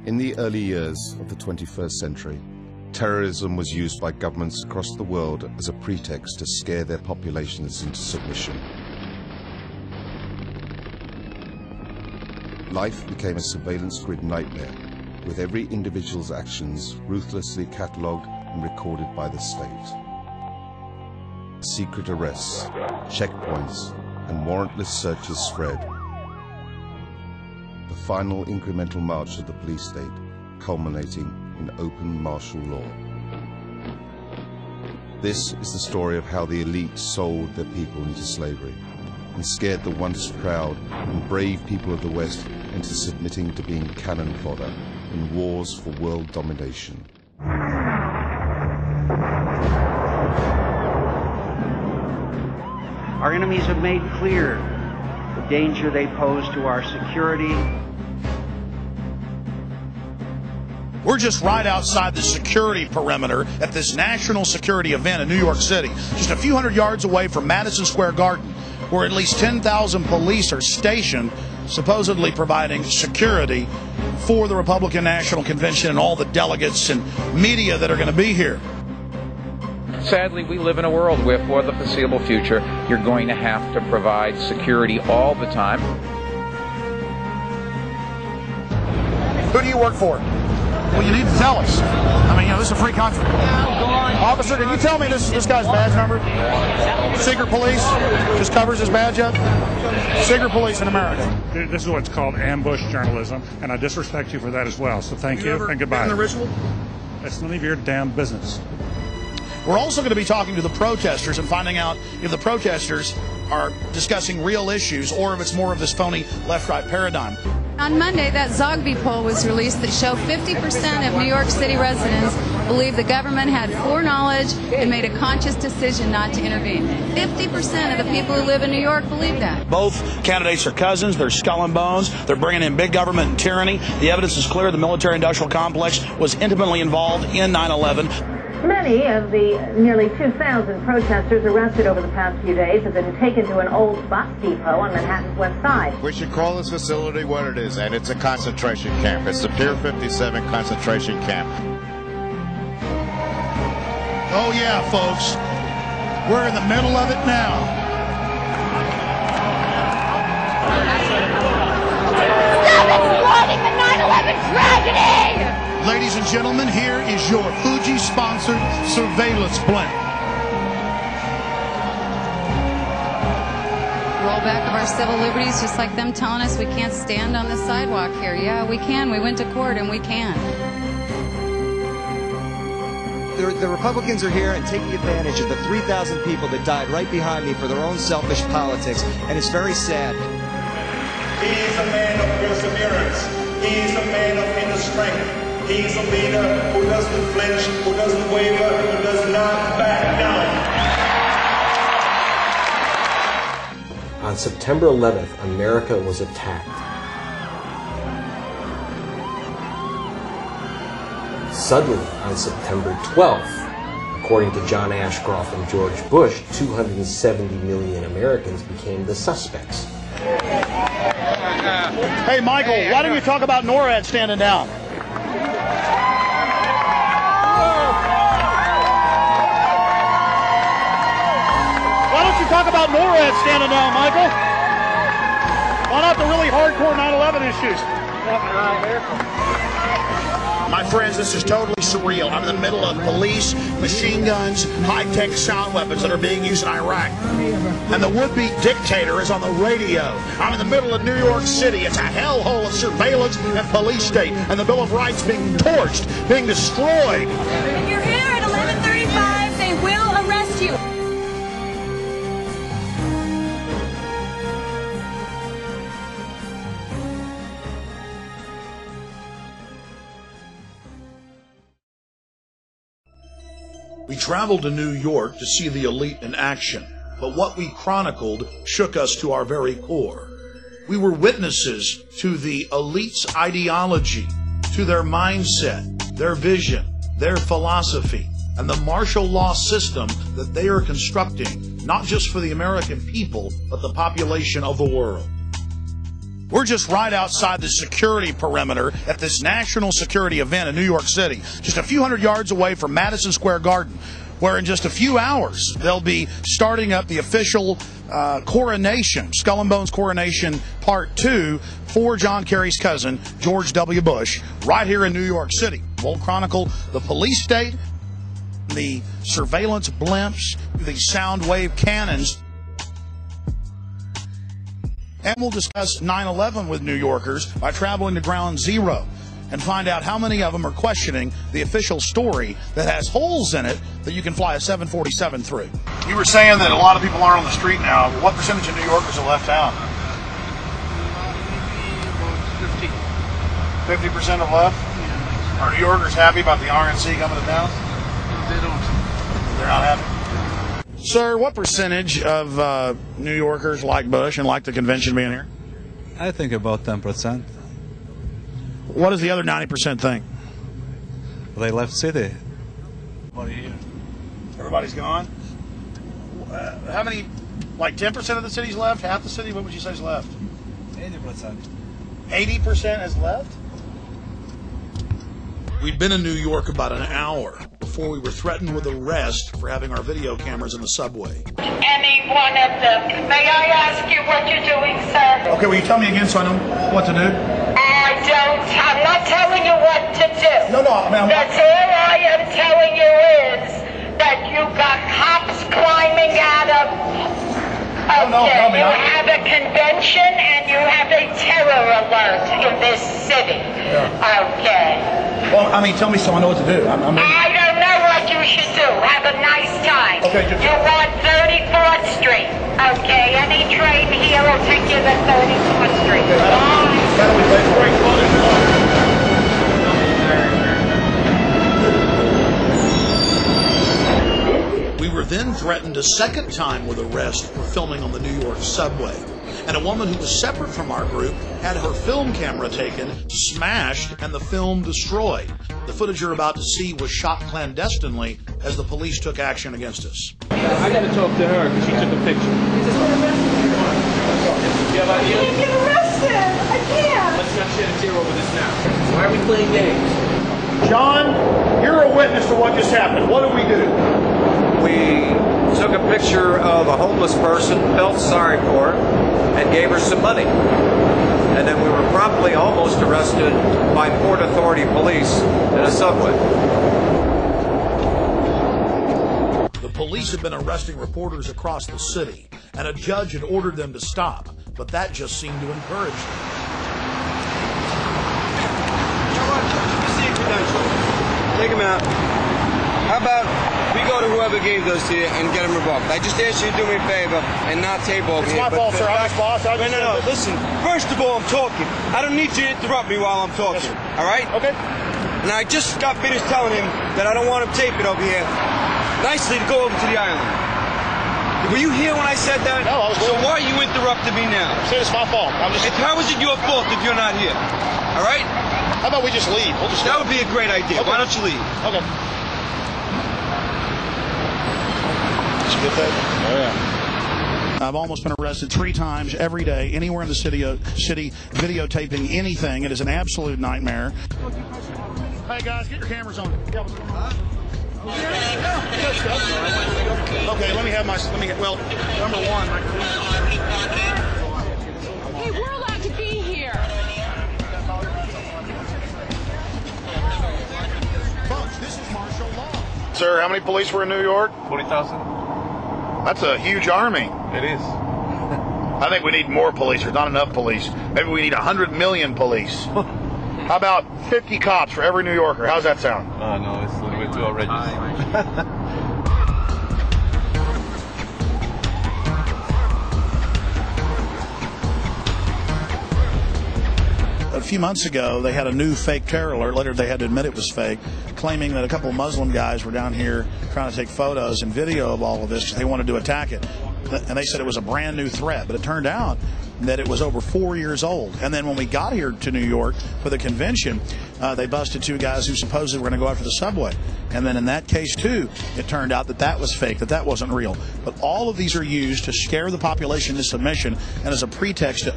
In the early years of the 21st century, terrorism was used by governments across the world as a pretext to scare their populations into submission. Life became a surveillance grid nightmare, with every individual's actions ruthlessly catalogued and recorded by the state. Secret arrests, checkpoints, and warrantless searches spread. The final incremental march of the police state, culminating in open martial law. This is the story of how the elite sold their people into slavery and scared the once proud and brave people of the West into submitting to being cannon fodder in wars for world domination. Our enemies have made clear the danger they pose to our security. We're just right outside the security perimeter at this national security event in New York City, just a few hundred yards away from Madison Square Garden, where at least 10,000 police are stationed, supposedly providing security for the Republican National Convention and all the delegates and media that are going to be here. Sadly, we live in a world where, for the foreseeable future, you're going to have to provide security all the time. Who do you work for? Well, you need to tell us. I mean, this is a free country. Officer, can you tell me this guy's badge number? Secret police just covers his badge up. Secret police in America. This is what's called ambush journalism, and I disrespect you for that as well. So thank you and goodbye. In the ritual? That's none of your damn business. We're also going to be talking to the protesters and finding out if the protesters are discussing real issues or if it's more of this phony left-right paradigm. On Monday, that Zogby poll was released that showed 50% of New York City residents believe the government had foreknowledge and made a conscious decision not to intervene. 50% of the people who live in New York believe that. Both candidates are cousins. They're skull and bones. They're bringing in big government and tyranny. The evidence is clear. The military-industrial complex was intimately involved in 9/11. Many of the nearly 2,000 protesters arrested over the past few days have been taken to an old bus depot on Manhattan's west side. We should call this facility what it is, and it's a concentration camp. It's the Pier 57 concentration camp. Oh yeah, folks. We're in the middle of it now. Stop exploiting the 9/11 tragedy! Ladies and gentlemen, here is your Fuji-sponsored surveillance blimp. Rollback of our civil liberties, just like them telling us we can't stand on the sidewalk here. Yeah, we can. We went to court and we can. The Republicans are here and taking advantage of the 3,000 people that died right behind me for their own selfish politics, and it's very sad. He is a man of perseverance. He is a man of inner strength. He is a leader who doesn't flinch, who doesn't waver, who does not back down. On September 11th, America was attacked. Suddenly, on September 12th, according to John Ashcroft and George Bush, 270 million Americans became the suspects. Hey, Michael, why don't you talk about NORAD standing down? Why don't you talk about NORAD standing down, Michael? Why not the really hardcore 9/11 issues? My friends, this is totally surreal. I'm in the middle of police, machine guns, high-tech sound weapons that are being used in Iraq. And the would-be dictator is on the radio. I'm in the middle of New York City. It's a hellhole of surveillance and police state. And the Bill of Rights being torched, being destroyed. If you're here at 11:35, they will arrest you. We traveled to New York to see the elite in action, but what we chronicled shook us to our very core. We were witnesses to the elite's ideology, to their mindset, their vision, their philosophy, and the martial law system that they are constructing, not just for the American people, but the population of the world. We're just right outside the security perimeter at this national security event in New York City, just a few hundred yards away from Madison Square Garden, where in just a few hours they'll be starting up the official coronation, Skull and Bones coronation part 2 for John Kerry's cousin, George W. Bush, right here in New York City. We'll chronicle the police state, the surveillance blimps, the sound wave cannons, and we'll discuss 9/11 with New Yorkers by traveling to Ground Zero and find out how many of them are questioning the official story that has holes in it that you can fly a 747 through. You were saying that a lot of people aren't on the street now. What percentage of New Yorkers have left town? 50% have left? Yeah. Are New Yorkers happy about the RNC coming to town? They don't. They're not happy? Sir, what percentage of New Yorkers like Bush and like the convention being here? I think about 10%. What does the other 90% think? They left city. What do you hear? Everybody's gone? How many, like 10% of the city's left? Half the city? What would you say is left? 80%. 80% has left? We'd been in New York about an hour before we were threatened with arrest for having our video cameras in the subway. Any one of them. May I ask you what you're doing, sir? Okay, will you tell me again so I know what to do? I'm not telling you what to do. No, ma'am. That's all I am telling you is that you got cops climbing out of... Okay, you have a convention and you have a terror alert in this city. Yeah. Okay. Well, I mean, tell me so I know what to do. I don't know what you should do. Have a nice time. Okay, you're on 34th Street. Okay, any train here will take you to 34th Street. That'll be great. We were then threatened a second time with arrest for filming on the New York subway. And a woman who was separate from our group had her film camera taken, smashed, and the film destroyed. The footage you're about to see was shot clandestinely as the police took action against us. I got to talk to her because she took a picture. You can't get arrested. I can't. Let's not shed a tear over this now. Why are we playing games? John, you're a witness to what just happened. What did we do? We took a picture of a homeless person, felt sorry for her, and gave her some money. And then we were promptly almost arrested by Port Authority police in a subway. The police had been arresting reporters across the city, and a judge had ordered them to stop, but that just seemed to encourage them. Take him out. How about we go to whoever gave those to you and get them revoked? I just asked you to do me a favor and not tape over here. It's my fault, sir. I'm his boss. No. Listen, first of all, I'm talking. I don't need you to interrupt me while I'm talking. Yes, all right? Okay. And I just got finished telling him that I don't want him taping over here. Nicely to go over to the island. Were you here when I said that? No, I was. So why are you interrupting me now? I said it's my fault. How is it your fault if you're not here? All right? How about we just leave? That would be a great idea. Okay. Why don't you leave? Okay. Did you get that? Oh, yeah. I've almost been arrested 3 times every day, anywhere in the city videotaping anything. It is an absolute nightmare. Hey, guys, get your cameras on. Yeah, what's going on? Okay, let me have my... well, number one... Hey, we're allowed to be here. Folks, this is martial law. Sir, how many police were in New York? 40,000. That's a huge army. It is. I think we need more police. There's not enough police. Maybe we need 100 million police. How about 50 cops for every New Yorker? How's that sound? No, it's a little bit too outrageous. A few months ago, they had a new fake terror alert. Later, they had to admit it was fake, claiming that a couple of Muslim guys were down here trying to take photos and video of all of this because they wanted to attack it. And they said it was a brand new threat, but it turned out that it was over 4 years old. And then when we got here to New York for the convention, they busted 2 guys who supposedly were going to go after the subway. And then in that case, too, it turned out that that was fake, that wasn't real. But all of these are used to scare the population into submission and as a pretext to